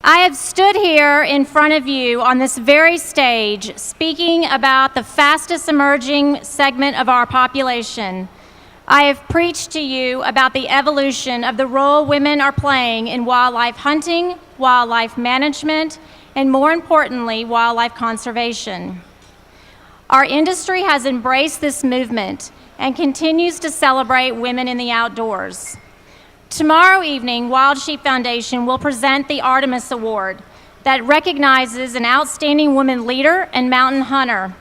I have stood here in front of you on this very stage speaking about the fastest emerging segment of our population. I have preached to you about the evolution of the role women are playing in wildlife hunting, wildlife management, and more importantly, wildlife conservation. Our industry has embraced this movement and continues to celebrate women in the outdoors. Tomorrow evening, Wild Sheep Foundation will present the Artemis Award that recognizes an outstanding woman leader and mountain hunter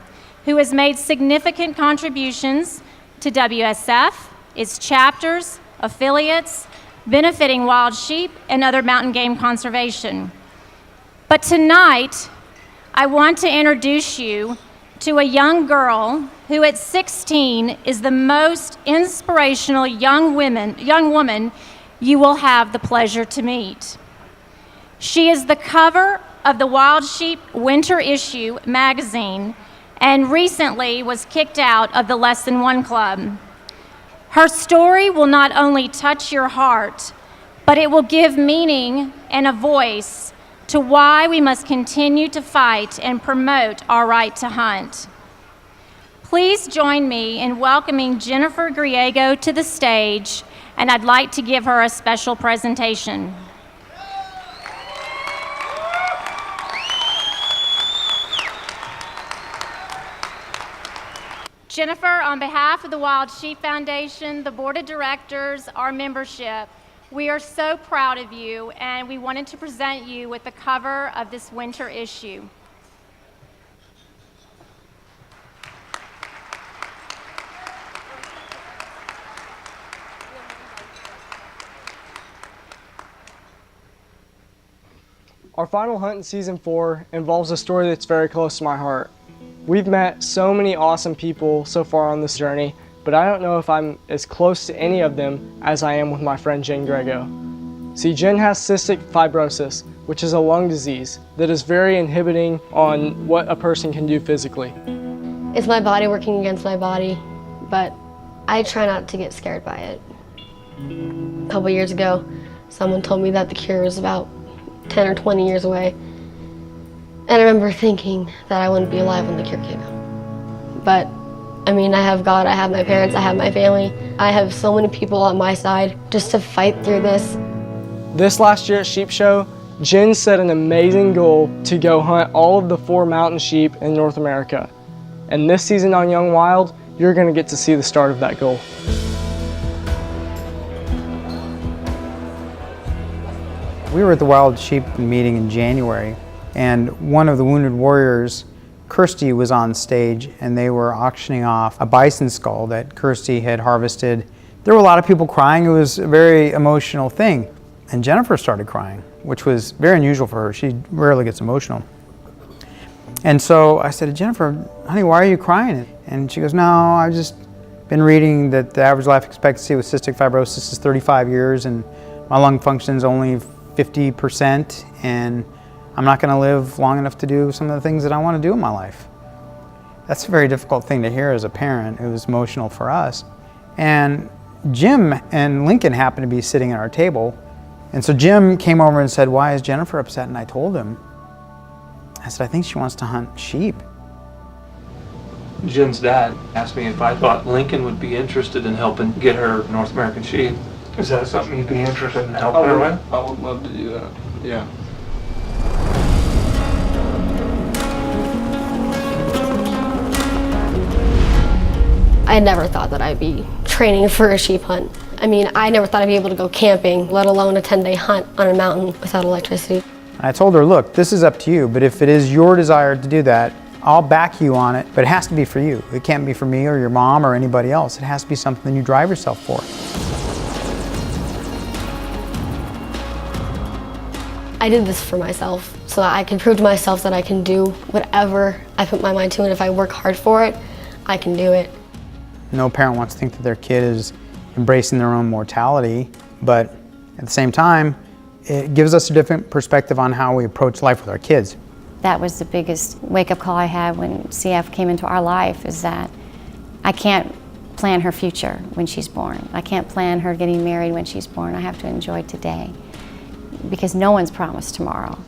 who has made significant contributions to WSF, its chapters, affiliates, benefiting wild sheep and other mountain game conservation. But tonight, I want to introduce you to a young girl who at 16 is the most inspirational young woman you will have the pleasure to meet. She is the cover of the Wild Sheep Winter Issue magazine and recently was kicked out of the Less Than One Club. Her story will not only touch your heart, but it will give meaning and a voice to why we must continue to fight and promote our right to hunt. Please join me in welcoming Jennifer Griego to the stage, and I'd like to give her a special presentation. Jennifer, on behalf of the Wild Sheep Foundation, the Board of Directors, our membership, we are so proud of you, and we wanted to present you with the cover of this winter issue. Our final hunt in season 4 involves a story that's very close to my heart. We've met so many awesome people so far on this journey, but I don't know if I'm as close to any of them as I am with my friend Jen Griego. See, Jen has cystic fibrosis, which is a lung disease that is very inhibiting on what a person can do physically. It's my body working against my body, but I try not to get scared by it. A couple years ago, someone told me that the cure is about 10 or 20 years away. And I remember thinking that I wouldn't be alive when the cure came out. But, I mean, I have God, I have my parents, I have my family. I have so many people on my side just to fight through this. This last year at Sheep Show, Jen set an amazing goal to go hunt all of the 4 mountain sheep in North America. And this season on Young Wild, you're going to get to see the start of that goal. We were at the Wild Sheep meeting in January, and one of the Wounded Warriors, Kirsty, was on stage, and they were auctioning off a bison skull that Kirsty had harvested. There were a lot of people crying. It was a very emotional thing. And Jennifer started crying, which was very unusual for her. She rarely gets emotional. And so I said to Jennifer, honey, why are you crying? And she goes, no, I've just been reading that the average life expectancy with cystic fibrosis is 35 years, and my lung function is only 50%, and I'm not going to live long enough to do some of the things that I want to do in my life. That's a very difficult thing to hear as a parent. It was emotional for us. And Jim and Lincoln happened to be sitting at our table, and so Jim came over and said, why is Jennifer upset? And I told him, I said, I think she wants to hunt sheep. Jen's dad asked me if I thought Lincoln would be interested in helping get her North American sheep. Is that something you'd be interested in helping her with? I would love to do that, yeah. I never thought that I'd be training for a sheep hunt. I mean, I never thought I'd be able to go camping, let alone a 10-day hunt on a mountain without electricity. I told her, look, this is up to you, but if it is your desire to do that, I'll back you on it, but it has to be for you. It can't be for me or your mom or anybody else. It has to be something you drive yourself for. I did this for myself, so that I can prove to myself that I can do whatever I put my mind to, and if I work hard for it, I can do it. No parent wants to think that their kid is embracing their own mortality, but at the same time, it gives us a different perspective on how we approach life with our kids. That was the biggest wake-up call I had when CF came into our life, is that I can't plan her future when she's born. I can't plan her getting married when she's born. I have to enjoy today, because no one's promised tomorrow.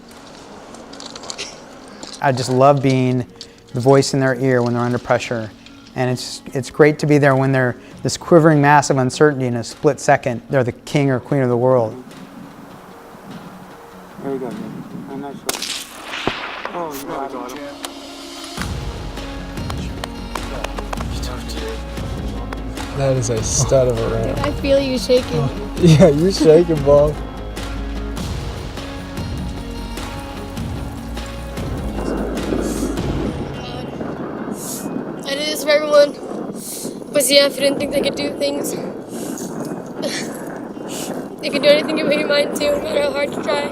I just love being the voice in their ear when they're under pressure. And it's great to be there when they're this quivering mass of uncertainty in a split second. They're the king or queen of the world. There you go. Oh, nice one. Oh, you got him. That is a stud of a ramp. I feel you shaking. Yeah, you're shaking, Bob. I did this for everyone. But CF didn't think they could do things. They can do anything you put your mind to, no matter how hard you try.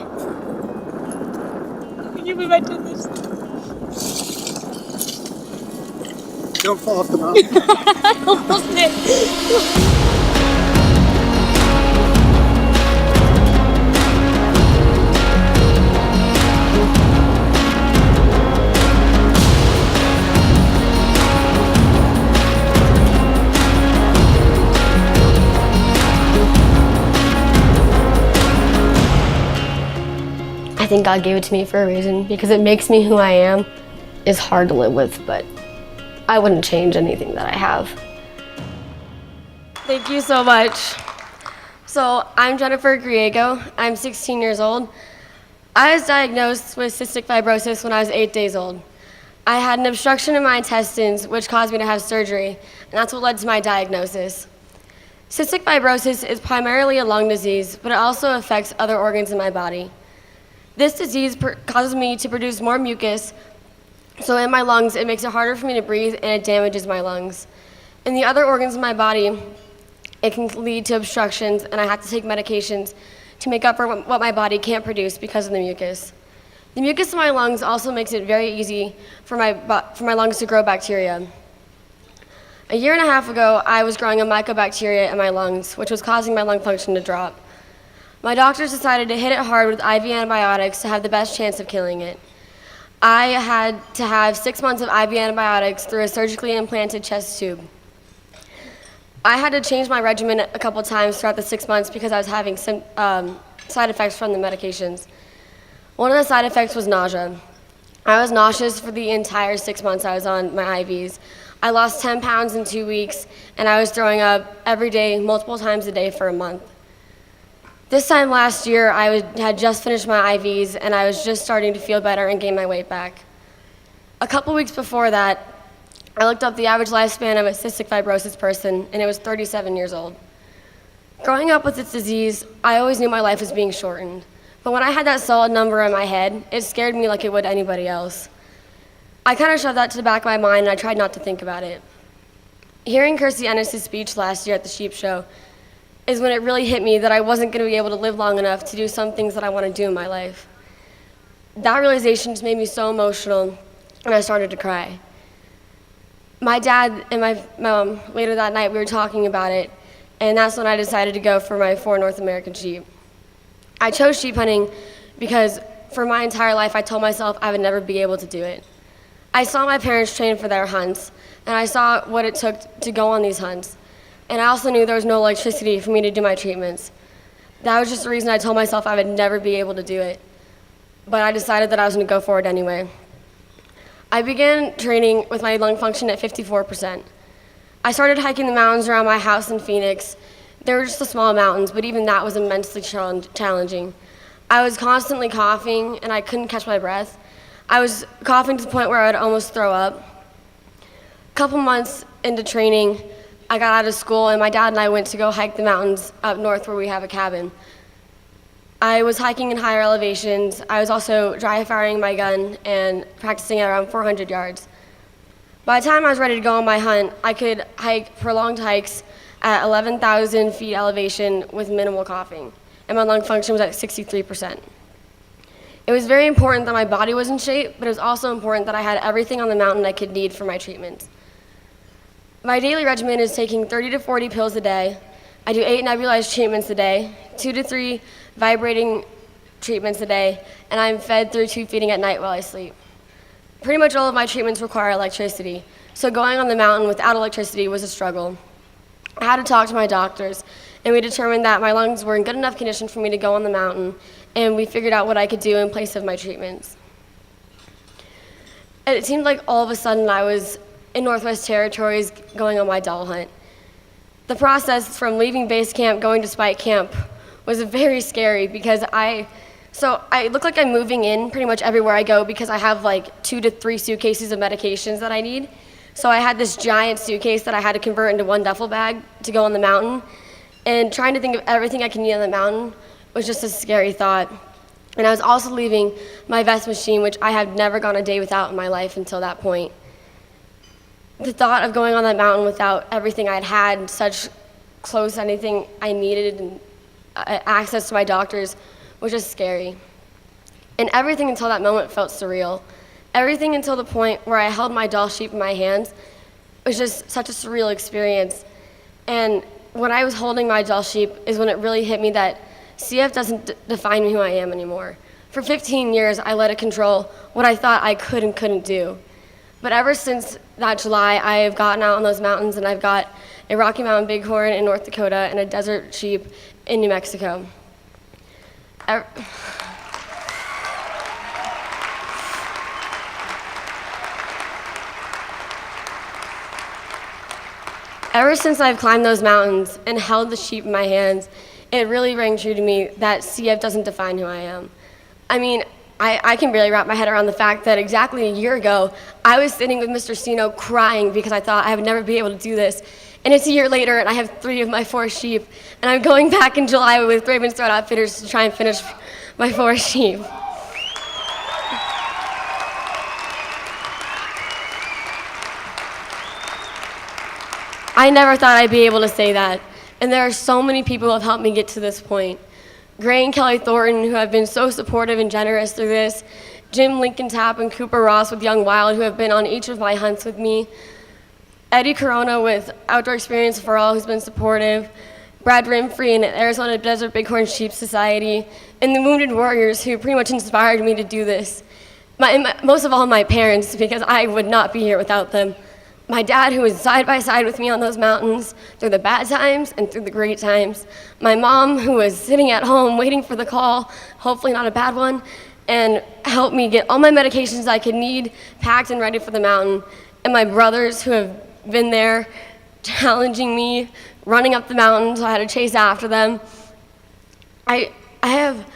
Can you believe I did this? Don't fall off the mountain. I almost did. I think God gave it to me for a reason, because it makes me who I am. It's hard to live with, but I wouldn't change anything that I have. Thank you so much. So I'm Jennifer Griego. I'm 16 years old. I was diagnosed with cystic fibrosis when I was 8 days old. I had an obstruction in my intestines, which caused me to have surgery, and that's what led to my diagnosis. Cystic fibrosis is primarily a lung disease, but it also affects other organs in my body. This disease causes me to produce more mucus, so in my lungs it makes it harder for me to breathe and it damages my lungs. In the other organs in my body, it can lead to obstructions and I have to take medications to make up for what my body can't produce because of the mucus. The mucus in my lungs also makes it very easy for my lungs to grow bacteria. A year and a half ago, I was growing a mycobacteria in my lungs, which was causing my lung function to drop. My doctors decided to hit it hard with IV antibiotics to have the best chance of killing it. I had to have 6 months of IV antibiotics through a surgically implanted chest tube. I had to change my regimen a couple times throughout the 6 months because I was having some side effects from the medications. One of the side effects was nausea. I was nauseous for the entire 6 months I was on my IVs. I lost 10 pounds in 2 weeks, and I was throwing up every day, multiple times a day for a month. This time last year, I had just finished my IVs, and I was just starting to feel better and gain my weight back. A couple weeks before that, I looked up the average lifespan of a cystic fibrosis person, and it was 37 years old. Growing up with this disease, I always knew my life was being shortened. But when I had that solid number in my head, it scared me like it would anybody else. I kind of shoved that to the back of my mind, and I tried not to think about it. Hearing Kirstie Ennis' speech last year at the Sheep Show is when it really hit me that I wasn't going to be able to live long enough to do some things that I want to do in my life. That realization just made me so emotional, and I started to cry. My dad and my mom, later that night, we were talking about it, and that's when I decided to go for my 4 North American sheep. I chose sheep hunting because for my entire life I told myself I would never be able to do it. I saw my parents train for their hunts, and I saw what it took to go on these hunts. And I also knew there was no electricity for me to do my treatments. That was just the reason I told myself I would never be able to do it. But I decided that I was going to go for it anyway. I began training with my lung function at 54%. I started hiking the mountains around my house in Phoenix. They were just the small mountains, but even that was immensely challenging. I was constantly coughing, and I couldn't catch my breath. I was coughing to the point where I would almost throw up. A couple months into training, I got out of school, and my dad and I went to go hike the mountains up north where we have a cabin. I was hiking in higher elevations. I was also dry firing my gun and practicing at around 400 yards. By the time I was ready to go on my hunt, I could hike prolonged hikes at 11,000 feet elevation with minimal coughing, and my lung function was at 63%. It was very important that my body was in shape, but it was also important that I had everything on the mountain I could need for my treatments. My daily regimen is taking 30 to 40 pills a day. I do 8 nebulized treatments a day, 2 to 3 vibrating treatments a day, and I'm fed through tube feeding at night while I sleep. Pretty much all of my treatments require electricity, so going on the mountain without electricity was a struggle. I had to talk to my doctors, and we determined that my lungs were in good enough condition for me to go on the mountain, and we figured out what I could do in place of my treatments. It seemed like all of a sudden I was in Northwest Territories going on my doll hunt. The process from leaving base camp, going to spike camp, was very scary because I look like I'm moving in pretty much everywhere I go because I have like 2 to 3 suitcases of medications that I need. So I had this giant suitcase that I had to convert into 1 duffel bag to go on the mountain. And trying to think of everything I can need on the mountain was just a scary thought. And I was also leaving my vest machine, which I had never gone a day without in my life until that point. The thought of going on that mountain without everything I'd had, such close anything I needed, and access to my doctors, was just scary. And everything until that moment felt surreal. Everything until the point where I held my doll sheep in my hands was just such a surreal experience. And when I was holding my doll sheep is when it really hit me that CF doesn't define who I am anymore. For 15 years, I let it control what I thought I could and couldn't do. But ever since that July, I have gotten out on those mountains, and I've got a Rocky Mountain Bighorn in North Dakota and a desert sheep in New Mexico. Ever since I've climbed those mountains and held the sheep in my hands, it really rang true to me that CF doesn't define who I am. I mean, I can barely wrap my head around the fact that exactly a year ago, I was sitting with Mr. Sino crying because I thought I would never be able to do this. And it's a year later, and I have 3 of my 4 sheep, and I'm going back in July with Raven's Throat Outfitters to try and finish my 4 sheep. I never thought I'd be able to say that, and there are so many people who have helped me get to this point. Gray and Kelly Thornton, who have been so supportive and generous through this, Jim Lincoln Tapp and Cooper Ross with Young Wild, who have been on each of my hunts with me, Eddie Corona with Outdoor Experience for All, who's been supportive, Brad Rimfree and Arizona Desert Bighorn Sheep Society, and the Wounded Warriors, who pretty much inspired me to do this. Most of all, my parents, because I would not be here without them. My dad, who was side by side with me on those mountains through the bad times and through the great times. My mom, who was sitting at home waiting for the call, hopefully not a bad one, and helped me get all my medications I could need packed and ready for the mountain. And my brothers, who have been there challenging me, running up the mountain, so I had to chase after them. I have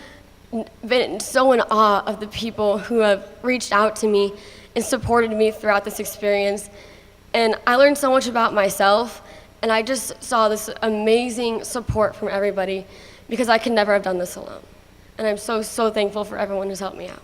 been so in awe of the people who have reached out to me and supported me throughout this experience. And I learned so much about myself, and I just saw this amazing support from everybody because I could never have done this alone. And I'm so, so thankful for everyone who's helped me out.